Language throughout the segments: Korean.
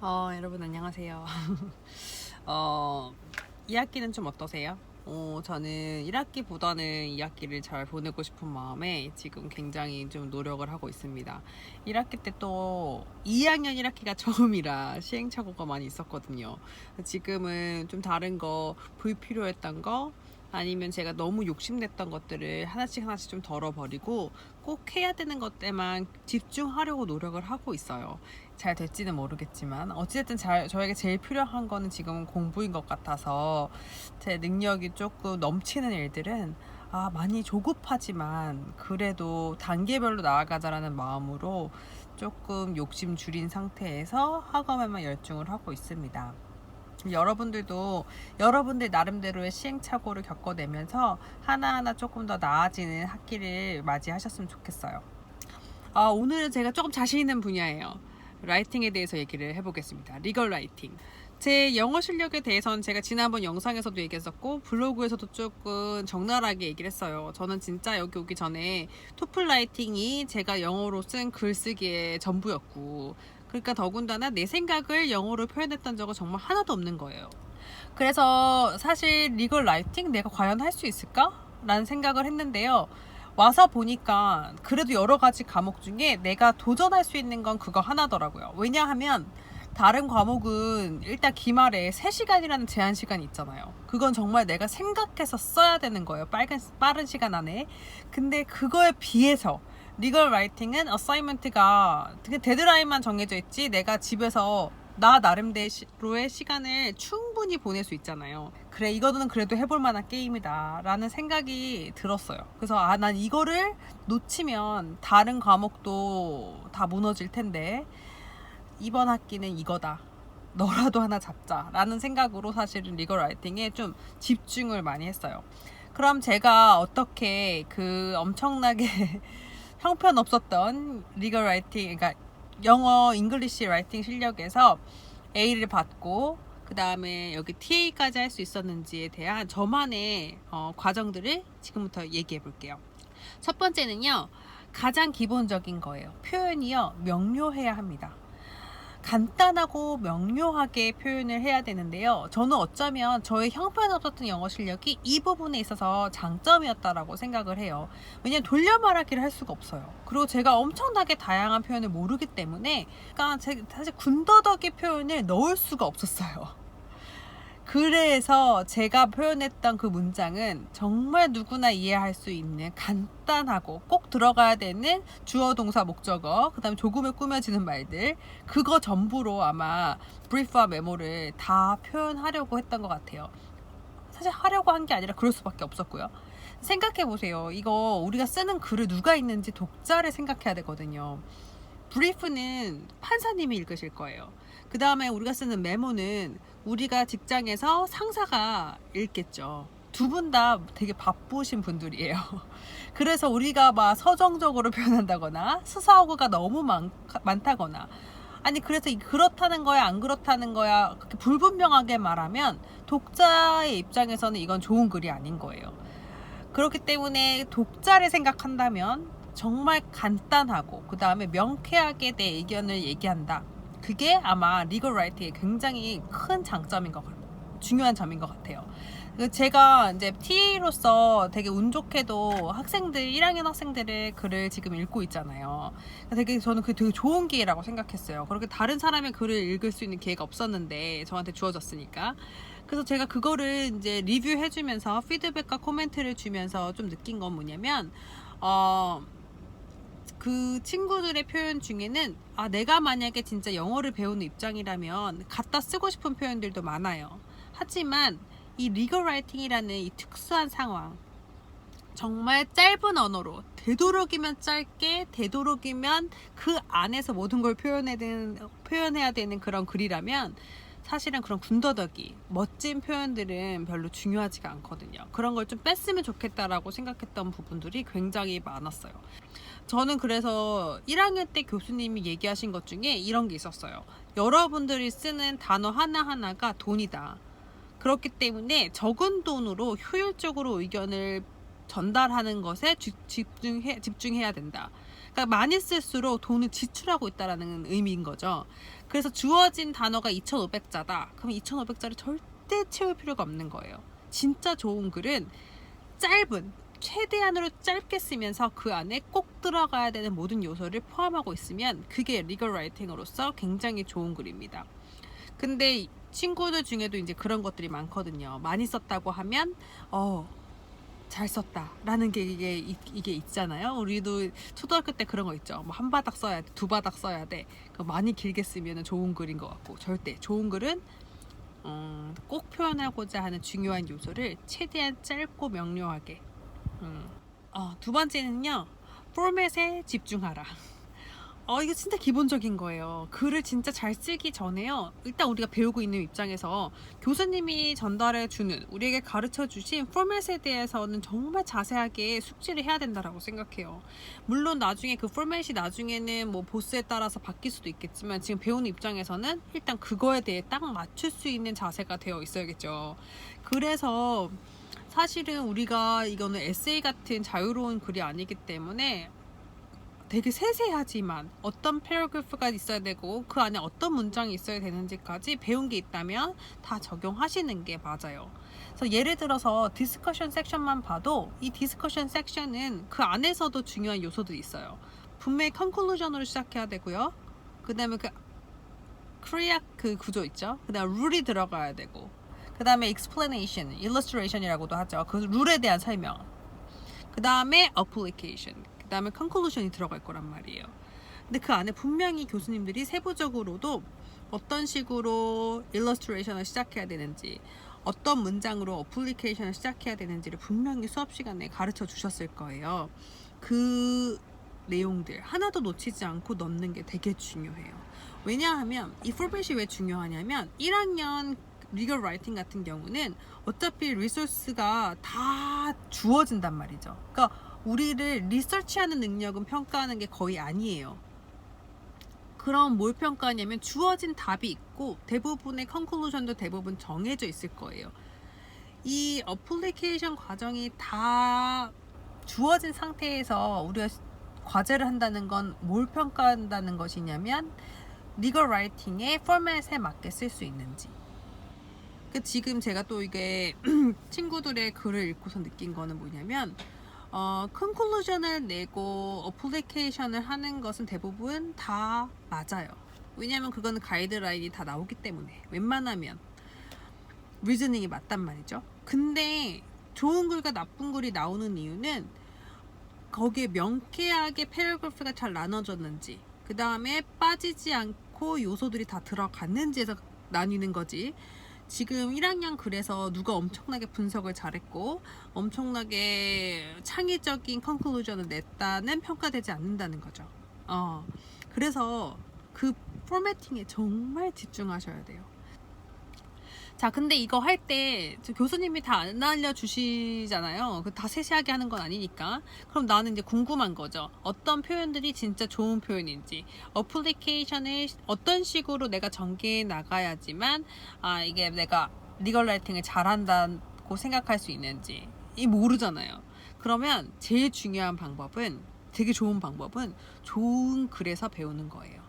여러분 안녕하세요. 어, 2학기는 좀 어떠세요? 저는 1학기보다는 2학기를 잘 보내고 싶은 마음에 지금 굉장히 좀 노력을 하고 있습니다. 1학기 때 또 2학년 1학기가 처음이라 시행착오가 많이 있었거든요. 지금은 좀 다른 거, 불필요했던 거, 아니면 제가 너무 욕심냈던 것들을 하나씩 하나씩 좀 덜어버리고 꼭 해야 되는 것에만 집중하려고 노력을 하고 있어요. 잘 될지는 모르겠지만 어찌됐든 저에게 제일 필요한 거는 지금은 공부인 것 같아서 제 능력이 조금 넘치는 일들은 많이 조급하지만 그래도 단계별로 나아가자라는 마음으로 조금 욕심 줄인 상태에서 학업에만 열중을 하고 있습니다. 여러분들도 여러분들 나름대로의 시행착오를 겪어내면서 하나하나 조금 더 나아지는 학기를 맞이하셨으면 좋겠어요. 오늘은 제가 조금 자신 있는 분야예요. 라이팅에 대해서 얘기를 해보겠습니다. 리걸 라이팅. 제 영어 실력에 대해서는 제가 지난번 영상에서도 얘기했었고 블로그에서도 조금 적나라하게 얘기를 했어요. 저는 진짜 여기 오기 전에 토플 라이팅이 제가 영어로 쓴 글쓰기의 전부였고, 그러니까 더군다나 내 생각을 영어로 표현했던 적은 정말 하나도 없는 거예요. 그래서 사실 리걸 라이팅 내가 과연 할 수 있을까? 라는 생각을 했는데요. 와서 보니까 그래도 여러 가지 과목 중에 내가 도전할 수 있는 건 그거 하나더라고요. 왜냐하면 다른 과목은 일단 기말에 3시간이라는 제한 시간이 있잖아요. 그건 정말 내가 생각해서 써야 되는 거예요. 빠른 시간 안에. 근데 그거에 비해서 리걸 라이팅은 어사이먼트가 데드라인만 정해져 있지 내가 집에서 나 나름대로의 시간을 충분히 보낼 수 있잖아요. 그래, 이거는 그래도 해볼 만한 게임이다 라는 생각이 들었어요. 그래서 난 이거를 놓치면 다른 과목도 다 무너질 텐데 이번 학기는 이거다, 너라도 하나 잡자 라는 생각으로 사실은 리거 라이팅에 좀 집중을 많이 했어요. 그럼 제가 어떻게 그 엄청나게 형편없었던 리거 라이팅, 그러니까 영어 잉글리시 라이팅 실력에서 A를 받고 그 다음에 여기 TA까지 할 수 있었는지에 대한 저만의 과정들을 지금부터 얘기해 볼게요. 첫 번째는요, 가장 기본적인 거예요. 표현이요, 명료해야 합니다. 간단하고 명료하게 표현을 해야 되는데요. 저는 어쩌면 저의 형편없었던 영어 실력이 이 부분에 있어서 장점이었다라고 생각을 해요. 왜냐면 돌려 말하기를 할 수가 없어요. 그리고 제가 엄청나게 다양한 표현을 모르기 때문에 그러니까 사실 군더더기 표현을 넣을 수가 없었어요. 그래서 제가 표현했던 그 문장은 정말 누구나 이해할 수 있는 간단하고 꼭 들어가야 되는 주어 동사 목적어, 그 다음에 조금의 꾸며지는 말들, 그거 전부로 아마 브리프와 메모를 다 표현하려고 했던 것 같아요. 사실 하려고 한 게 아니라 그럴 수밖에 없었고요. 생각해보세요. 이거 우리가 쓰는 글을 누가 읽는지 독자를 생각해야 되거든요. 브리프는 판사님이 읽으실 거예요. 그 다음에 우리가 쓰는 메모는 우리가 직장에서 상사가 읽겠죠. 두 분 다 되게 바쁘신 분들이에요. 그래서 우리가 막 서정적으로 표현한다거나 수사어구가 너무 많다거나, 아니 그래서 그렇다는 거야 안 그렇다는 거야 그렇게 불분명하게 말하면 독자의 입장에서는 이건 좋은 글이 아닌 거예요. 그렇기 때문에 독자를 생각한다면 정말 간단하고 그 다음에 명쾌하게 내 의견을 얘기한다. 그게 아마 리걸 라이팅의 굉장히 큰 장점인 것 같아요. 중요한 점인 것 같아요. 제가 이제 TA로서 되게 운 좋게도 1학년 학생들의 글을 지금 읽고 있잖아요. 저는 그게 되게 좋은 기회라고 생각했어요. 그렇게 다른 사람의 글을 읽을 수 있는 기회가 없었는데 저한테 주어졌으니까. 그래서 제가 그거를 이제 리뷰해주면서 피드백과 코멘트를 주면서 좀 느낀 건 뭐냐면, 그 친구들의 표현 중에는 내가 만약에 진짜 영어를 배우는 입장이라면 갖다 쓰고 싶은 표현들도 많아요. 하지만 이 리거 라이팅이라는 이 특수한 상황, 정말 짧은 언어로 되도록이면 짧게, 되도록이면 그 안에서 모든 걸 표현해야 되는 그런 글이라면 사실은 그런 군더더기, 멋진 표현들은 별로 중요하지가 않거든요. 그런 걸 좀 뺐으면 좋겠다라고 생각했던 부분들이 굉장히 많았어요. 저는 그래서 1학년 때 교수님이 얘기하신 것 중에 이런 게 있었어요. 여러분들이 쓰는 단어 하나하나가 돈이다. 그렇기 때문에 적은 돈으로 효율적으로 의견을 전달하는 것에 집중해야 된다. 그러니까 많이 쓸수록 돈을 지출하고 있다라는 의미인 거죠. 그래서 주어진 단어가 2,500자다. 그럼 2,500자를 절대 채울 필요가 없는 거예요. 진짜 좋은 글은 짧은, 최대한으로 짧게 쓰면서 그 안에 꼭 들어가야 되는 모든 요소를 포함하고 있으면 그게 리걸 라이팅으로서 굉장히 좋은 글입니다. 근데 친구들 중에도 이제 그런 것들이 많거든요. 많이 썼다고 하면 잘 썼다 라는 게 이게 있잖아요. 우리도 초등학교 때 그런 거 있죠. 뭐 한 바닥 써야 돼, 두 바닥 써야 돼. 많이 길게 쓰면 좋은 글인 것 같고, 절대 좋은 글은 꼭 표현하고자 하는 중요한 요소를 최대한 짧고 명료하게. 두 번째는요, 포맷에 집중하라. 이거 진짜 기본적인 거예요. 글을 진짜 잘 쓰기 전에요, 일단 우리가 배우고 있는 입장에서 교수님이 전달해 주는, 우리에게 가르쳐 주신 포맷에 대해서는 정말 자세하게 숙지를 해야 된다라고 생각해요. 물론 나중에 그 포맷이 나중에는 뭐 보스에 따라서 바뀔 수도 있겠지만, 지금 배우는 입장에서는 일단 그거에 대해 딱 맞출 수 있는 자세가 되어 있어야겠죠. 그래서 사실은 우리가 이거는 에세이 같은 자유로운 글이 아니기 때문에 되게 세세하지만 어떤 패러그래프가 있어야 되고 그 안에 어떤 문장이 있어야 되는지까지 배운 게 있다면 다 적용하시는 게 맞아요. 그래서 예를 들어서 디스커션 섹션만 봐도 이 디스커션 섹션은 그 안에서도 중요한 요소들이 있어요. 분명히 컨클루전으로 시작해야 되고요. 그 다음에 그 크리악 그 구조 있죠. 그 다음에 룰이 들어가야 되고, 그 다음에 explanation, illustration이라고도 하죠. 그 룰에 대한 설명. 그 다음에 application. 그 다음에 컨클루션이 들어갈 거란 말이에요. 근데 그 안에 분명히 교수님들이 세부적으로도 어떤 식으로 일러스트레이션을 시작해야 되는지, 어떤 문장으로 어플리케이션을 시작해야 되는지를 분명히 수업 시간에 가르쳐 주셨을 거예요. 그 내용들 하나도 놓치지 않고 넣는 게 되게 중요해요. 왜냐하면 이 포맷이 왜 중요하냐면 1학년 리걸 라이팅 같은 경우는 어차피 리소스가 다 주어진단 말이죠. 그러니까 우리를 리서치하는 능력은 평가하는 게 거의 아니에요. 그럼 뭘 평가하냐면 주어진 답이 있고 대부분의 컨클루전도 대부분 정해져 있을 거예요. 이 어플리케이션 과정이 다 주어진 상태에서 우리가 과제를 한다는 건 뭘 평가한다는 것이냐면 리걸 라이팅의 포맷에 맞게 쓸 수 있는지. 지금 제가 또 이게 친구들의 글을 읽고서 느낀 거는 뭐냐면 컨클루전을 내고 어플리케이션을 하는 것은 대부분 다 맞아요. 왜냐면 그거는 가이드라인이 다 나오기 때문에 웬만하면 리즈닝이 맞단 말이죠. 근데 좋은 글과 나쁜 글이 나오는 이유는 거기에 명쾌하게 패러그래프가 잘 나눠졌는지, 그 다음에 빠지지 않고 요소들이 다 들어갔는지에서 나뉘는 거지. 지금 1학년 글에서 누가 엄청나게 분석을 잘했고 엄청나게 창의적인 컨클루전을 냈다는 평가되지 않는다는 거죠. 그래서 그 포매팅에 정말 집중하셔야 돼요. 자, 근데 이거 할 때 교수님이 다 안 알려주시잖아요. 다 세세하게 하는 건 아니니까. 그럼 나는 이제 궁금한 거죠. 어떤 표현들이 진짜 좋은 표현인지, 어플리케이션을 어떤 식으로 내가 전개해 나가야지만 이게 내가 리걸 라이팅을 잘한다고 생각할 수 있는지 모르잖아요. 그러면 제일 중요한 방법은, 되게 좋은 방법은 좋은 글에서 배우는 거예요.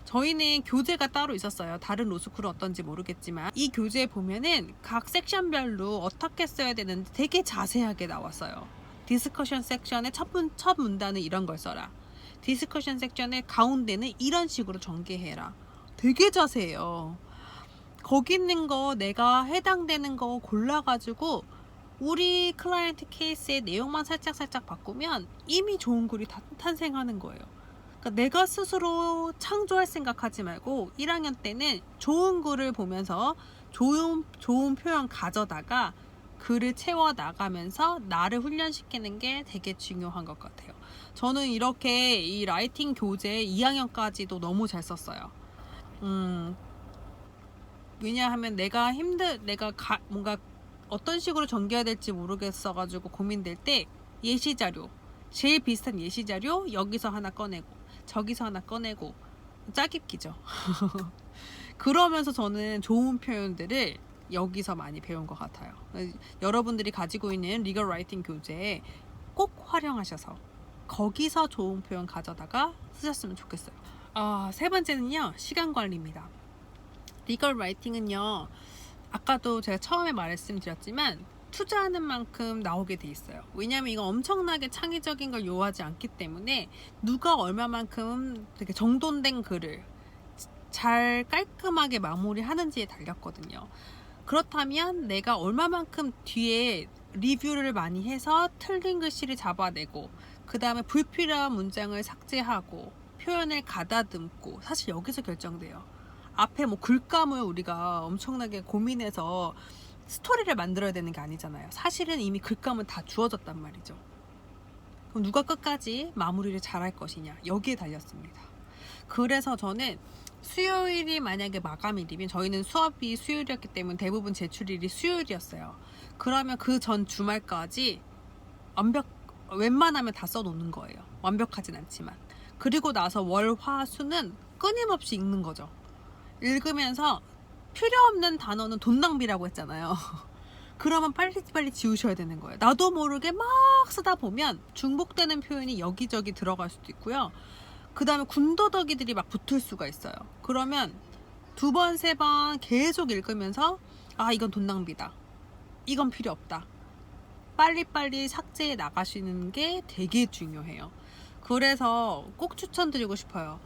저희는 교재가 따로 있었어요. 다른 로스쿨은 어떤지 모르겠지만 이 교재에 보면은 각 섹션별로 어떻게 써야 되는지 되게 자세하게 나왔어요. 디스커션 섹션의 첫 문단은 이런 걸 써라. 디스커션 섹션의 가운데는 이런 식으로 전개해라. 되게 자세해요. 거기 있는 거 내가 해당되는 거 골라가지고 우리 클라이언트 케이스의 내용만 살짝 바꾸면 이미 좋은 글이 탄생하는 거예요. 그러니까 내가 스스로 창조할 생각하지 말고 1학년 때는 좋은 글을 보면서 좋은 표현 가져다가 글을 채워 나가면서 나를 훈련시키는 게 되게 중요한 것 같아요. 저는 이렇게 이 라이팅 교재 2학년까지도 너무 잘 썼어요. 왜냐하면 내가 뭔가 어떤 식으로 전개해야 될지 모르겠어가지고 고민될 때 예시자료, 제일 비슷한 예시자료 여기서 하나 꺼내고 저기서 하나 꺼내고 짜깁기죠. 그러면서 저는 좋은 표현들을 여기서 많이 배운 것 같아요. 여러분들이 가지고 있는 리걸 라이팅 교재에 꼭 활용하셔서 거기서 좋은 표현 가져다가 쓰셨으면 좋겠어요. 세 번째는요, 시간 관리입니다. 리걸 라이팅은요, 아까도 제가 처음에 말씀드렸지만 투자하는 만큼 나오게 돼 있어요. 왜냐하면 이건 엄청나게 창의적인 걸 요하지 않기 때문에 누가 얼마만큼 되게 정돈된 글을 잘 깔끔하게 마무리하는지에 달렸거든요. 그렇다면 내가 얼마만큼 뒤에 리뷰를 많이 해서 틀린 글씨를 잡아내고 그 다음에 불필요한 문장을 삭제하고 표현을 가다듬고, 사실 여기서 결정돼요. 앞에 뭐 글감을 우리가 엄청나게 고민해서 스토리를 만들어야 되는 게 아니잖아요. 사실은 이미 글감은 다 주어졌단 말이죠. 그럼 누가 끝까지 마무리를 잘할 것이냐, 여기에 달렸습니다. 그래서 저는 수요일이 만약에 마감일이면, 저희는 수업이 수요일이었기 때문에 대부분 제출일이 수요일이었어요. 그러면 그 전 주말까지 웬만하면 다 써놓는 거예요. 완벽하진 않지만. 그리고 나서 월, 화, 수는 끊임없이 읽는 거죠. 읽으면서 필요 없는 단어는 돈 낭비라고 했잖아요. 그러면 빨리빨리 지우셔야 되는 거예요. 나도 모르게 막 쓰다 보면 중복되는 표현이 여기저기 들어갈 수도 있고요. 그 다음에 군더더기들이 막 붙을 수가 있어요. 그러면 2번, 3번 계속 읽으면서 이건 돈 낭비다, 이건 필요 없다, 빨리빨리 삭제해 나가시는 게 되게 중요해요. 그래서 꼭 추천드리고 싶어요.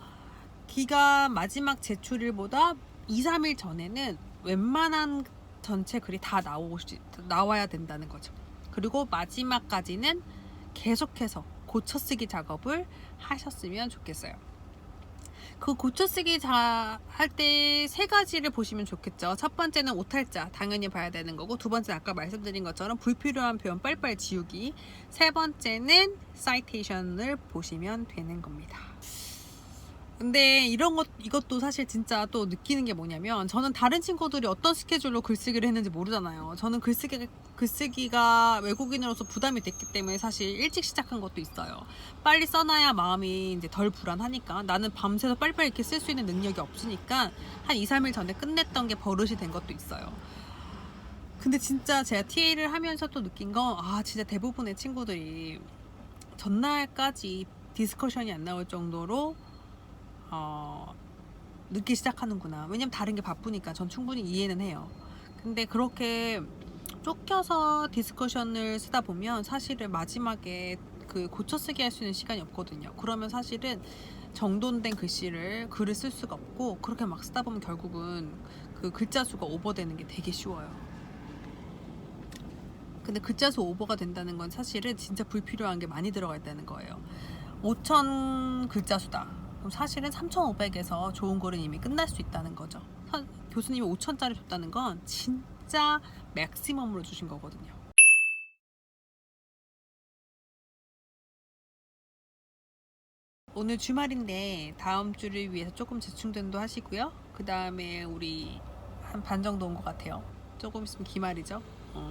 기간 마지막 제출일보다 2-3일 전에는 웬만한 전체 글이 다 나와야 된다는 거죠. 그리고 마지막까지는 계속해서 고쳐쓰기 작업을 하셨으면 좋겠어요. 그 고쳐쓰기 할 때 3가지를 보시면 좋겠죠. 첫 번째는 오탈자, 당연히 봐야 되는 거고, 두 번째는 아까 말씀드린 것처럼 불필요한 표현 빨리빨리 지우기, 세 번째는 사이테이션을 보시면 되는 겁니다. 근데 이것도 사실 진짜 또 느끼는 게 뭐냐면, 저는 다른 친구들이 어떤 스케줄로 글쓰기를 했는지 모르잖아요. 저는 글쓰기가 외국인으로서 부담이 됐기 때문에 사실 일찍 시작한 것도 있어요. 빨리 써놔야 마음이 이제 덜 불안하니까. 나는 밤새서 빨리빨리 이렇게 쓸 수 있는 능력이 없으니까 한 2-3일 전에 끝냈던 게 버릇이 된 것도 있어요. 근데 진짜 제가 TA를 하면서 또 느낀 건, 진짜 대부분의 친구들이 전날까지 디스커션이 안 나올 정도로 늦게 시작하는구나. 왜냐면 다른 게 바쁘니까. 전 충분히 이해는 해요. 근데 그렇게 쫓겨서 디스커션을 쓰다 보면 사실은 마지막에 그 고쳐쓰기 할 수 있는 시간이 없거든요. 그러면 사실은 정돈된 글을 쓸 수가 없고, 그렇게 막 쓰다 보면 결국은 그 글자 수가 오버되는 게 되게 쉬워요. 근데 글자 수 오버가 된다는 건 사실은 진짜 불필요한 게 많이 들어가 있다는 거예요. 5,000 글자 수다. 그럼 사실은 3,500에서 좋은 글은 이미 끝날 수 있다는 거죠. 교수님이 5,000짜리 줬다는 건 진짜 맥시멈으로 주신 거거든요. 오늘 주말인데 다음 주를 위해서 조금 재충전도 하시고요. 그 다음에 우리 한 반 정도 온 것 같아요. 조금 있으면 기말이죠.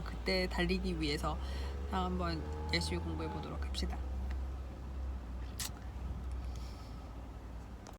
그때 달리기 위해서 한번 열심히 공부해 보도록 합시다.